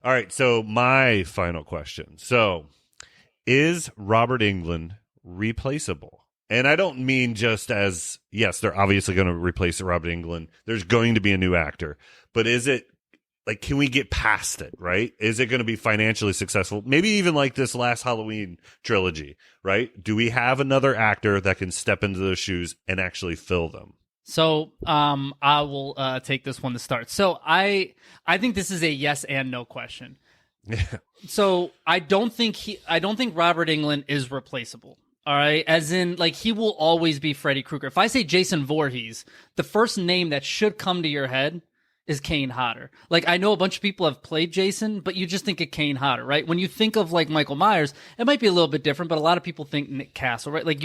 All right, so my final question. So, is Robert Englund replaceable? And I don't mean just as, yes, they're obviously going to replace Robert Englund. There's going to be a new actor. But is it, like, can we get past it, right? Is it going to be financially successful? Maybe even like this last Halloween trilogy, right? Do we have another actor that can step into those shoes and actually fill them? So I will take this one to start. So I think this is a yes and no question. So I don't think Robert Englund is replaceable. All right, as in, like, he will always be Freddy Krueger. If I say Jason Voorhees, the first name that should come to your head is Kane Hodder. Like, I know a bunch of people have played Jason, but you just think of Kane Hodder, right? When you think of, like, Michael Myers, it might be a little bit different, but a lot of people think Nick Castle, right? Like,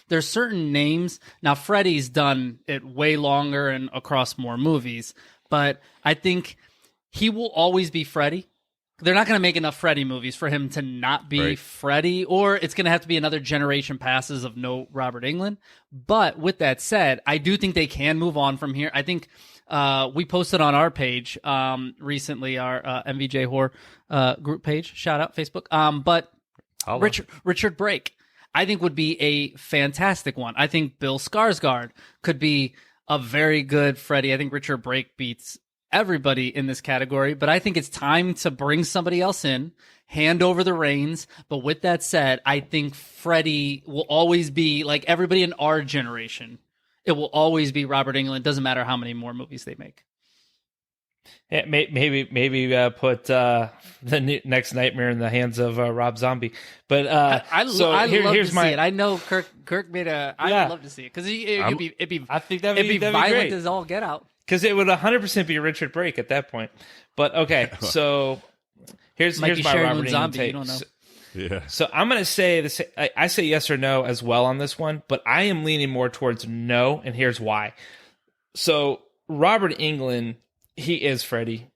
there's certain names. Now, Freddy's done it way longer and across more movies, but I think he will always be Freddy. They're not going to make enough Freddy movies for him to not be Freddy, or it's going to have to be another generation passes of no Robert Englund. But with that said, I do think they can move on from here. I think we posted on our page recently, our MVJ Horror group page, shout out Facebook. But Richard Brake, I think, would be a fantastic one. I think Bill Skarsgård could be a very good Freddy. I think Richard Brake beats everybody in this category, but I think it's time to bring somebody else in, hand over the reins. But with that said, I think Freddy will always be, like everybody in our generation, it will always be Robert Englund. Doesn't matter how many more movies they make. Yeah, maybe put the next Nightmare in the hands of Rob Zombie. But I'd love to see it. I know Kirk made a. I'd love to see it because it'd be. I think that'd be violent great. as all get out. Because it would 100% be Richard Brake at that point. But okay, so here's my Robert Englund take. You don't know. Yeah. So I'm going to say this. I say yes or no as well on this one, but I am leaning more towards no, and here's why. So Robert Englund, he is Freddy.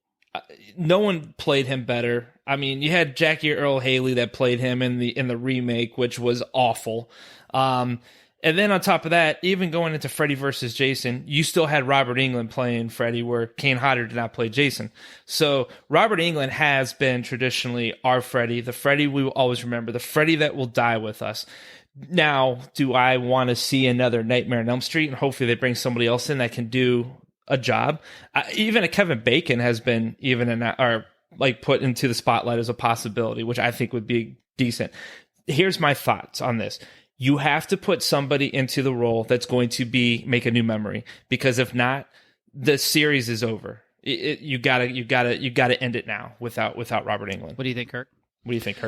No one played him better. I mean, you had Jackie Earle Haley that played him in the remake, which was awful. And then on top of that, even going into Freddy versus Jason, you still had Robert Englund playing Freddy, where Kane Hodder did not play Jason. So Robert Englund has been traditionally our Freddy, the Freddy we will always remember, the Freddy that will die with us. Now, do I want to see another Nightmare on Elm Street? And hopefully they bring somebody else in that can do a job. Even a Kevin Bacon has been put into the spotlight as a possibility, which I think would be decent. Here's my thoughts on this. You have to put somebody into the role that's going to make a new memory, because if not, the series is over. You gotta end it now without Robert Englund. What do you think, Kirk?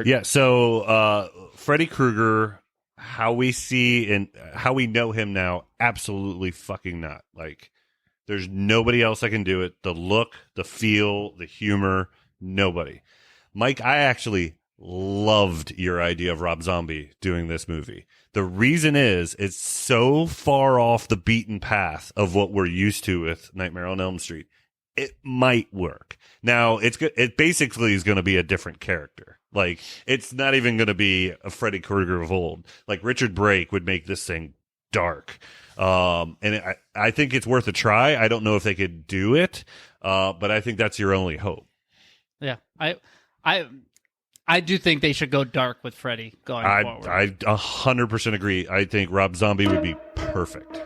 Yeah. So Freddy Krueger, how we see and how we know him now, absolutely fucking not. Like, there's nobody else that can do it. The look, the feel, the humor, nobody. Mike, I actually loved your idea of Rob Zombie doing this movie. The reason is it's so far off the beaten path of what we're used to with Nightmare on Elm Street. It might work. Now, it basically is going to be a different character. Like, it's not even going to be a Freddy Krueger of old. Like, Richard Brake would make this thing dark. And I think it's worth a try. I don't know if they could do it, but I think that's your only hope. Yeah. I do think they should go dark with Freddy going forward. I 100% agree. I think Rob Zombie would be perfect.